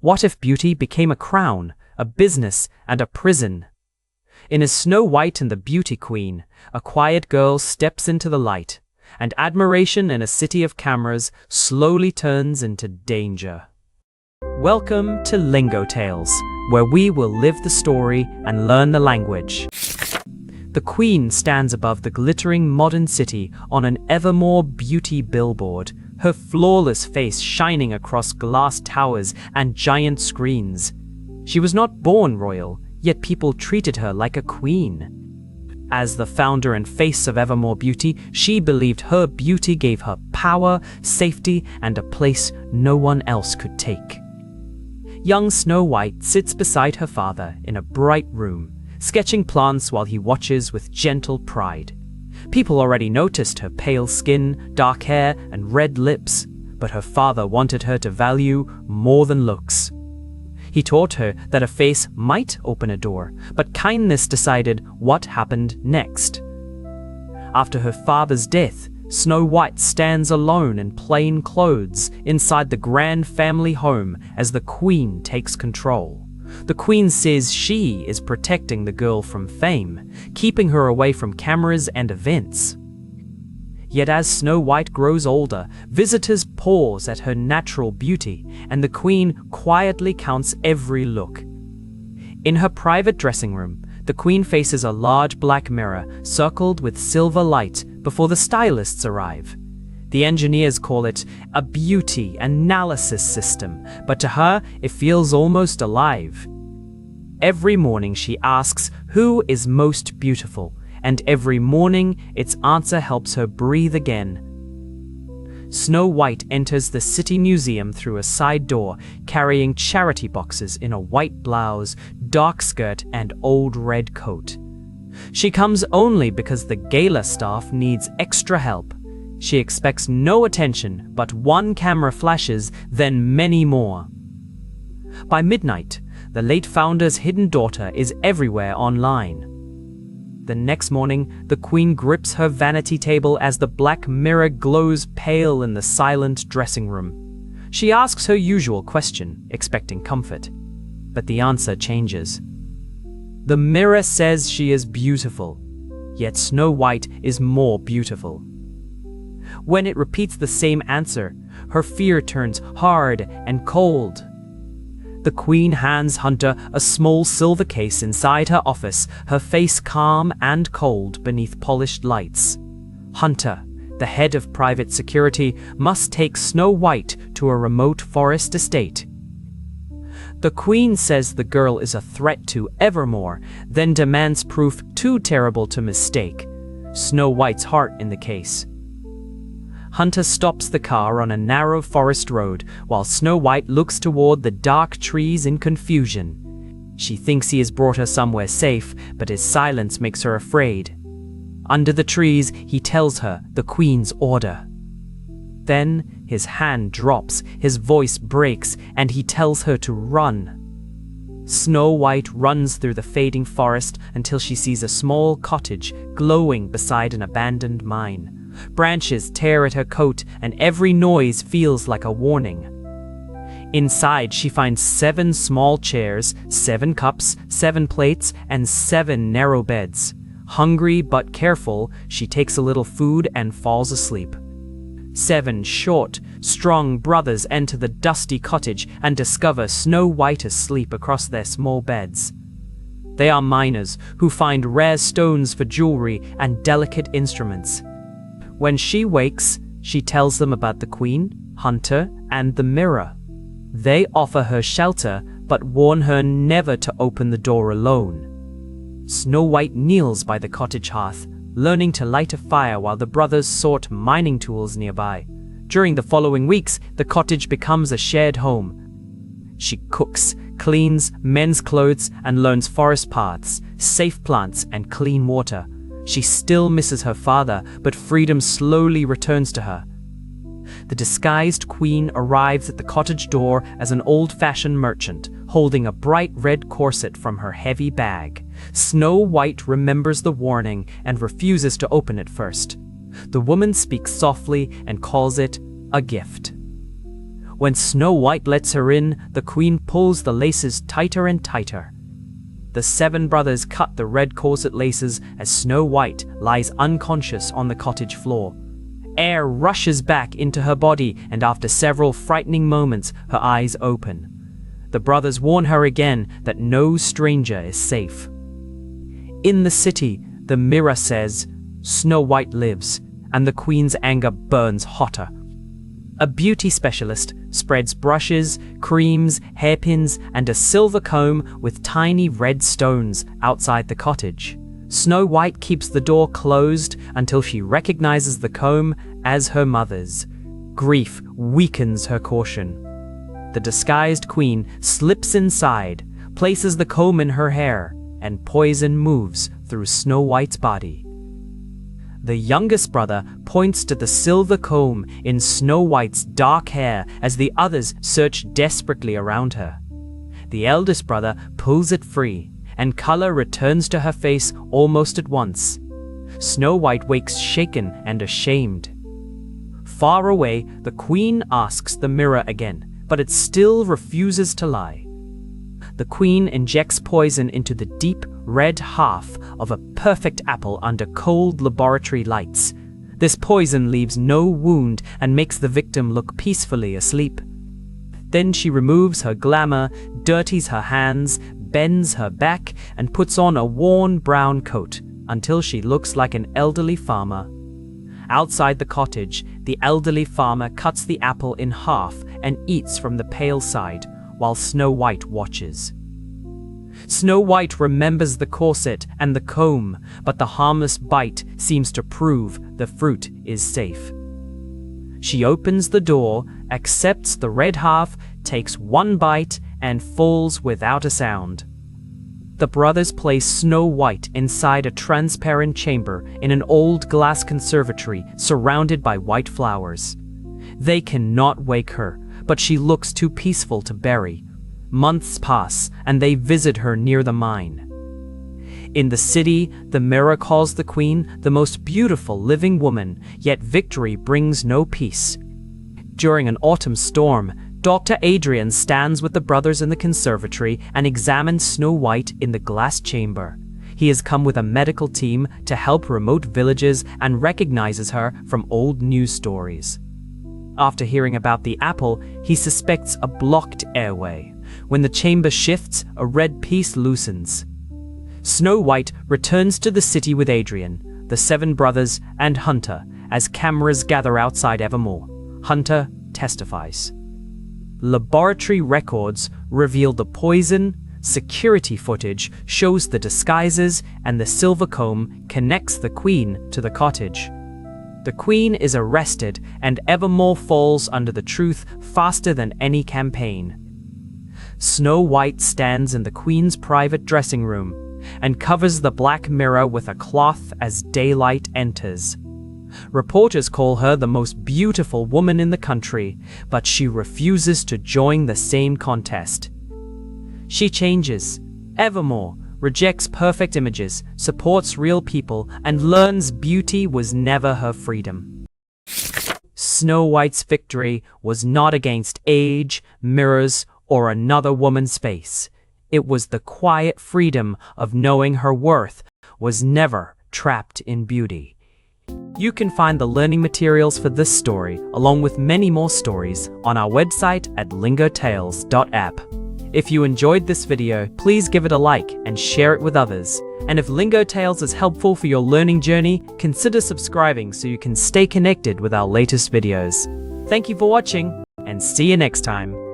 What if beauty became a crown, a business, and a prison? In As Snow White and the Beauty Queen, a quiet girl steps into the light, and admiration in a city of cameras slowly turns into danger. Welcome to Lingotales, where we will live the story and learn the language. The Queen stands above the glittering modern city on an evermore beauty billboard, her flawless face shining across glass towers and giant screens. She was not born royal, yet people treated her like a queen. As the founder and face of Evermore Beauty, she believed her beauty gave her power, safety, and a place no one else could take. Young Snow White sits beside her father in a bright room, sketching plants while he watches with gentle pride. People already noticed her pale skin, dark hair, and red lips, but her father wanted her to value more than looks. He taught her that a face might open a door, but kindness decided what happened next. After her father's death, Snow White stands alone in plain clothes inside the grand family home as the Queen takes control. The Queen says she is protecting the girl from fame, keeping her away from cameras and events. Yet as Snow White grows older, visitors pause at her natural beauty, and the Queen quietly counts every look. In her private dressing room, the Queen faces a large black mirror circled with silver light before the stylists arrive. The engineers call it a beauty analysis system, but to her it feels almost alive. Every morning she asks who is most beautiful, and every morning its answer helps her breathe again. Snow White enters the City Museum through a side door, carrying charity boxes in a white blouse, dark skirt, and old red coat. She comes only because the gala staff needs extra help. She expects no attention but one camera flashes, then many more. By midnight, the late founder's hidden daughter is everywhere online. The next morning, the Queen grips her vanity table as the black mirror glows pale in the silent dressing room. She asks her usual question, expecting comfort, but the answer changes. The mirror says she is beautiful, yet Snow White is more beautiful. When it repeats the same answer, her fear turns hard and cold. The Queen hands Hunter a small silver case inside her office, her face calm and cold beneath polished lights. Hunter, the head of private security, must take Snow White to a remote forest estate. The Queen says the girl is a threat to Evermore, then demands proof too terrible to mistake: Snow White's heart in the case. Hunter stops the car on a narrow forest road while Snow White looks toward the dark trees in confusion. She thinks he has brought her somewhere safe, but his silence makes her afraid. Under the trees, he tells her the Queen's order. Then his hand drops, his voice breaks, and he tells her to run. Snow White runs through the fading forest until she sees a small cottage glowing beside an abandoned mine. Branches tear at her coat, and every noise feels like a warning. Inside, she finds 7 small chairs, 7 cups, 7 plates, and 7 narrow beds. Hungry but careful, she takes a little food and falls asleep. 7 short, strong brothers enter the dusty cottage and discover Snow White asleep across their small beds. They are miners who find rare stones for jewelry and delicate instruments. When she wakes, she tells them about the Queen, Hunter, and the mirror. They offer her shelter, but warn her never to open the door alone. Snow White kneels by the cottage hearth, learning to light a fire while the brothers sort mining tools nearby. During the following weeks, the cottage becomes a shared home. She cooks, cleans, mends clothes, and learns forest paths, safe plants, and clean water. She still misses her father, but freedom slowly returns to her. The disguised Queen arrives at the cottage door as an old-fashioned merchant, holding a bright red corset from her heavy bag. Snow White remembers the warning and refuses to open it first. The woman speaks softly and calls it a gift. When Snow White lets her in, the queen pulls the laces tighter and tighter. The 7 brothers cut the red corset laces as Snow White lies unconscious on the cottage floor. Air rushes back into her body, and after several frightening moments, her eyes open. The brothers warn her again that no stranger is safe. In the city, the mirror says, "Snow White lives," and the queen's anger burns hotter. A beauty specialist spreads brushes, creams, hairpins, and a silver comb with tiny red stones outside the cottage. Snow White keeps the door closed until she recognizes the comb as her mother's. Grief weakens her caution. The disguised queen slips inside, places the comb in her hair, and poison moves through Snow White's body. The youngest brother points to the silver comb in Snow White's dark hair as the others search desperately around her. The eldest brother pulls it free, and color returns to her face almost at once. Snow White wakes shaken and ashamed. Far away, the queen asks the mirror again, but it still refuses to lie. The queen injects poison into the deep red half of a perfect apple under cold laboratory lights. This poison leaves no wound and makes the victim look peacefully asleep. Then she removes her glamour, dirties her hands, bends her back, and puts on a worn brown coat until she looks like an elderly farmer. Outside the cottage, the elderly farmer cuts the apple in half and eats from the pale side, while Snow White watches. Snow White remembers the corset and the comb, but the harmless bite seems to prove the fruit is safe. She opens the door, accepts the red half, takes one bite, and falls without a sound. The brothers place Snow White inside a transparent chamber in an old glass conservatory surrounded by white flowers. They cannot wake her, but she looks too peaceful to bury. Months pass, and they visit her near the mine. In the city, the mirror calls the queen the most beautiful living woman, yet victory brings no peace. During an autumn storm, Dr. Adrian stands with the brothers in the conservatory and examines Snow White in the glass chamber. He has come with a medical team to help remote villages and recognizes her from old news stories. After hearing about the apple, he suspects a blocked airway. When the chamber shifts, a red piece loosens. Snow White returns to the city with Adrian, the 7 brothers, and Hunter as cameras gather outside Evermore. Hunter testifies. Laboratory records reveal the poison, security footage shows the disguises, and the silver comb connects the queen to the cottage. The queen is arrested, and Evermore falls under the truth faster than any campaign. Snow White stands in the queen's private dressing room and covers the black mirror with a cloth as daylight enters. Reporters call her the most beautiful woman in the country, but she refuses to join the same contest. She changes. Evermore rejects perfect images, supports real people, and learns beauty was never her freedom. Snow White's victory was not against age, mirrors, or another woman's face. It was the quiet freedom of knowing her worth was never trapped in beauty. You can find the learning materials for this story, along with many more stories, on our website at lingotales.app. If you enjoyed this video, please give it a like and share it with others. And if Lingotales is helpful for your learning journey, consider subscribing so you can stay connected with our latest videos. Thank you for watching, and see you next time.